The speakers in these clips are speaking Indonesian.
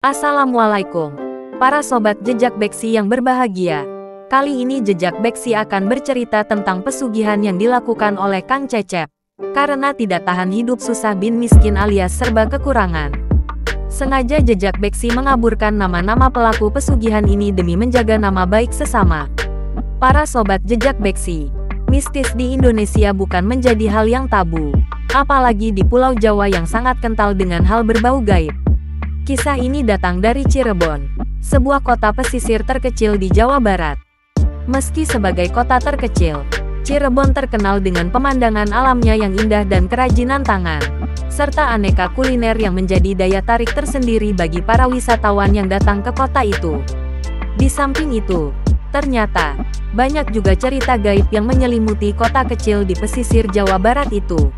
Assalamualaikum, para sobat jejak Beksi yang berbahagia. Kali ini jejak Beksi akan bercerita tentang pesugihan yang dilakukan oleh Kang Cecep. Karena tidak tahan hidup susah bin miskin alias serba kekurangan. Sengaja jejak Beksi mengaburkan nama-nama pelaku pesugihan ini demi menjaga nama baik sesama. Para sobat jejak Beksi, mistis di Indonesia bukan menjadi hal yang tabu. Apalagi di Pulau Jawa yang sangat kental dengan hal berbau gaib. Kisah ini datang dari Cirebon, sebuah kota pesisir terkecil di Jawa Barat. Meski sebagai kota terkecil, Cirebon terkenal dengan pemandangan alamnya yang indah dan kerajinan tangan, serta aneka kuliner yang menjadi daya tarik tersendiri bagi para wisatawan yang datang ke kota itu. Di samping itu, ternyata banyak juga cerita gaib yang menyelimuti kota kecil di pesisir Jawa Barat itu.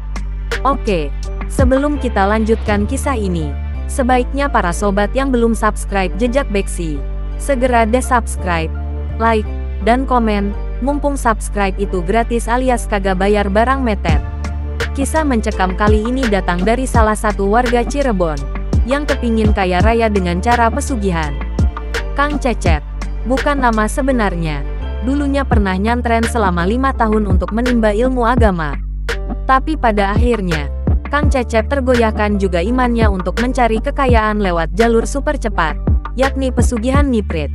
Oke, sebelum kita lanjutkan kisah ini, sebaiknya para sobat yang belum subscribe jejak Beksi, segera subscribe, like, dan komen, mumpung subscribe itu gratis alias kagak bayar barang meter. Kisah mencekam kali ini datang dari salah satu warga Cirebon, yang kepingin kaya raya dengan cara pesugihan. Kang Cecep, bukan nama sebenarnya, dulunya pernah nyantren selama 5 tahun untuk menimba ilmu agama. Tapi pada akhirnya, Kang Cecep tergoyahkan juga imannya untuk mencari kekayaan lewat jalur super cepat, yakni pesugihan ngiprit.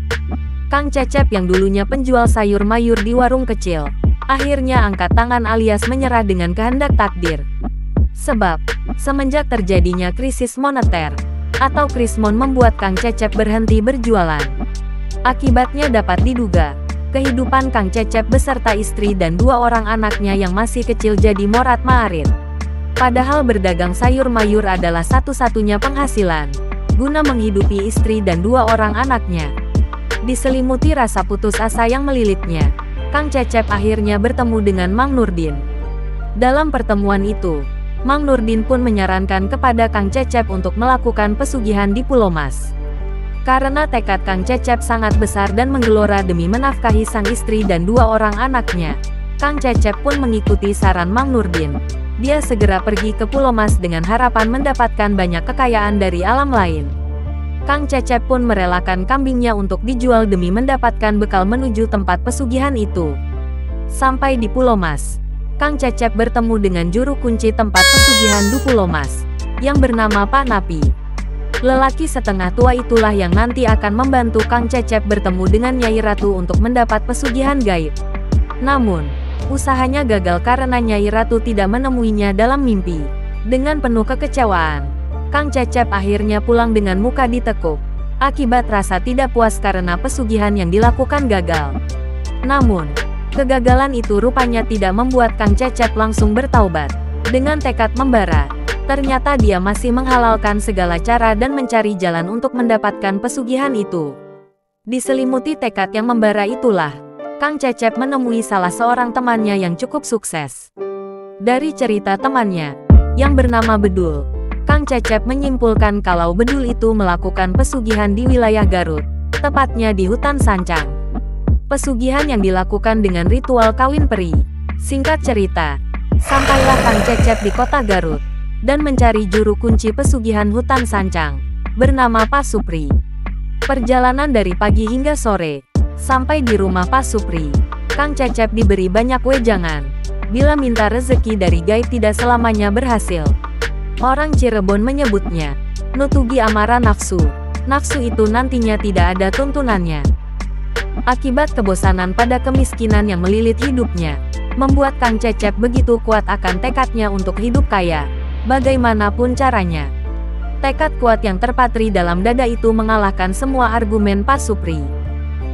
Kang Cecep yang dulunya penjual sayur mayur di warung kecil, akhirnya angkat tangan alias menyerah dengan kehendak takdir. Sebab, semenjak terjadinya krisis moneter, atau krismon membuat Kang Cecep berhenti berjualan. Akibatnya dapat diduga, kehidupan Kang Cecep beserta istri dan 2 orang anaknya yang masih kecil jadi morat maarit. Padahal berdagang sayur mayur adalah satu-satunya penghasilan, guna menghidupi istri dan 2 orang anaknya. Diselimuti rasa putus asa yang melilitnya, Kang Cecep akhirnya bertemu dengan Mang Nurdin. Dalam pertemuan itu, Mang Nurdin pun menyarankan kepada Kang Cecep untuk melakukan pesugihan di Pulau Mas. Karena tekad Kang Cecep sangat besar dan menggelora demi menafkahi sang istri dan 2 orang anaknya, Kang Cecep pun mengikuti saran Mang Nurdin. Dia segera pergi ke Pulau Mas dengan harapan mendapatkan banyak kekayaan dari alam lain. Kang Cecep pun merelakan kambingnya untuk dijual demi mendapatkan bekal menuju tempat pesugihan itu. Sampai di Pulau Mas, Kang Cecep bertemu dengan juru kunci tempat pesugihan di Pulau Mas, yang bernama Pak Napi. Lelaki setengah tua itulah yang nanti akan membantu Kang Cecep bertemu dengan Nyai Ratu untuk mendapat pesugihan gaib. Namun, usahanya gagal karena Nyai Ratu tidak menemuinya dalam mimpi. Dengan penuh kekecewaan, Kang Cecep akhirnya pulang dengan muka ditekuk, akibat rasa tidak puas karena pesugihan yang dilakukan gagal. Namun, kegagalan itu rupanya tidak membuat Kang Cecep langsung bertaubat. Dengan tekad membara, ternyata dia masih menghalalkan segala cara dan mencari jalan untuk mendapatkan pesugihan itu. Diselimuti tekad yang membara itulah, Kang Cecep menemui salah seorang temannya yang cukup sukses. Dari cerita temannya, yang bernama Bedul, Kang Cecep menyimpulkan kalau Bedul itu melakukan pesugihan di wilayah Garut, tepatnya di hutan Sancang. Pesugihan yang dilakukan dengan ritual kawin peri. Singkat cerita, sampailah Kang Cecep di kota Garut, dan mencari juru kunci pesugihan hutan Sancang, bernama Pak Supri. Perjalanan dari pagi hingga sore, sampai di rumah Pak Supri, Kang Cecep diberi banyak wejangan. Bila minta rezeki dari gaib tidak selamanya berhasil. Orang Cirebon menyebutnya, nutugi amara nafsu. Nafsu itu nantinya tidak ada tuntunannya. Akibat kebosanan pada kemiskinan yang melilit hidupnya, membuat Kang Cecep begitu kuat akan tekadnya untuk hidup kaya, bagaimanapun caranya. Tekad kuat yang terpatri dalam dada itu mengalahkan semua argumen Pak Supri.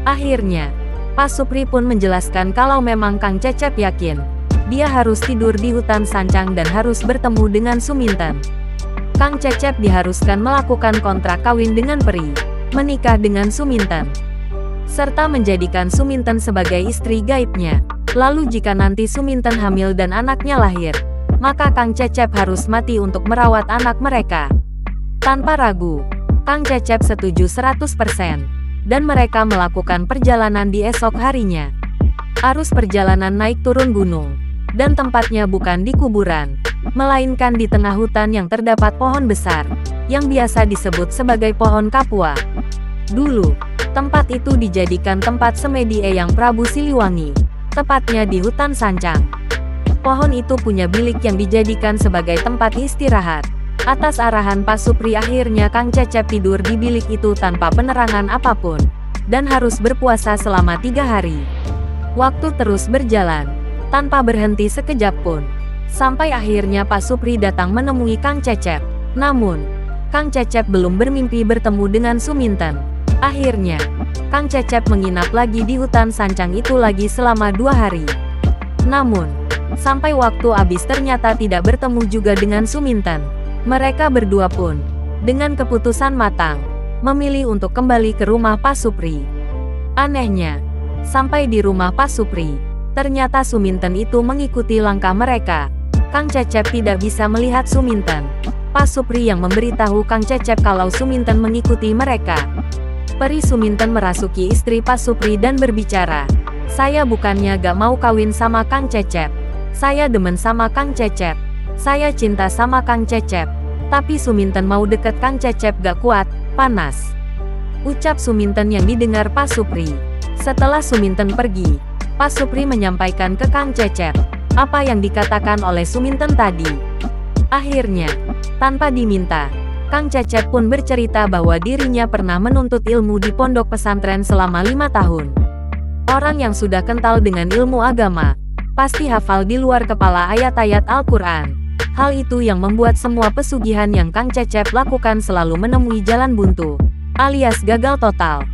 Akhirnya, Pak Supri pun menjelaskan kalau memang Kang Cecep yakin, dia harus tidur di hutan Sancang dan harus bertemu dengan Suminten. Kang Cecep diharuskan melakukan kontrak kawin dengan peri, menikah dengan Suminten, serta menjadikan Suminten sebagai istri gaibnya. Lalu jika nanti Suminten hamil dan anaknya lahir, maka Kang Cecep harus mati untuk merawat anak mereka. Tanpa ragu, Kang Cecep setuju 100%, dan mereka melakukan perjalanan di esok harinya. Arus perjalanan naik turun gunung, dan tempatnya bukan di kuburan, melainkan di tengah hutan yang terdapat pohon besar, yang biasa disebut sebagai pohon kapua. Dulu, tempat itu dijadikan tempat semedi Eyang Prabu Siliwangi, tepatnya di hutan Sancang. Pohon itu punya bilik yang dijadikan sebagai tempat istirahat. Atas arahan Pak Supri, akhirnya Kang Cecep tidur di bilik itu tanpa penerangan apapun, dan harus berpuasa selama 3 hari. Waktu terus berjalan, tanpa berhenti sekejap pun, sampai akhirnya Pak Supri datang menemui Kang Cecep. Namun, Kang Cecep belum bermimpi bertemu dengan Suminten. Akhirnya, Kang Cecep menginap lagi di hutan Sancang itu lagi selama 2 hari. Namun, sampai waktu habis ternyata tidak bertemu juga dengan Suminten. Mereka berdua pun, dengan keputusan matang, memilih untuk kembali ke rumah Pak Supri. Anehnya, sampai di rumah Pak Supri, ternyata Suminten itu mengikuti langkah mereka. Kang Cecep tidak bisa melihat Suminten. Pak Supri yang memberitahu Kang Cecep kalau Suminten mengikuti mereka. Peri Suminten merasuki istri Pak Supri dan berbicara, "Saya bukannya gak mau kawin sama Kang Cecep. Saya demen sama Kang Cecep. Saya cinta sama Kang Cecep. Tapi Suminten mau deket Kang Cecep gak kuat, panas." Ucap Suminten yang didengar Pak Supri. Setelah Suminten pergi, Pak Supri menyampaikan ke Kang Cecep apa yang dikatakan oleh Suminten tadi. Akhirnya, tanpa diminta, Kang Cecep pun bercerita bahwa dirinya pernah menuntut ilmu di pondok pesantren selama 5 tahun. Orang yang sudah kental dengan ilmu agama, pasti hafal di luar kepala ayat-ayat Al-Quran. Hal itu yang membuat semua pesugihan yang Kang Cecep lakukan selalu menemui jalan buntu, alias gagal total.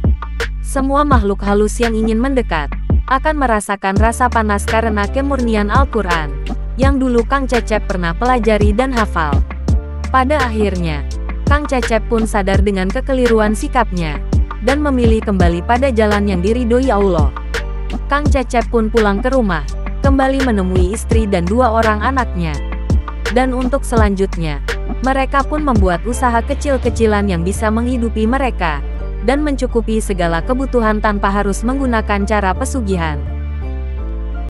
Semua makhluk halus yang ingin mendekat, akan merasakan rasa panas karena kemurnian Al-Quran, yang dulu Kang Cecep pernah pelajari dan hafal. Pada akhirnya, Kang Cecep pun sadar dengan kekeliruan sikapnya, dan memilih kembali pada jalan yang diridhoi Allah. Kang Cecep pun pulang ke rumah, kembali menemui istri dan 2 orang anaknya. Dan untuk selanjutnya, mereka pun membuat usaha kecil-kecilan yang bisa menghidupi mereka, dan mencukupi segala kebutuhan tanpa harus menggunakan cara pesugihan.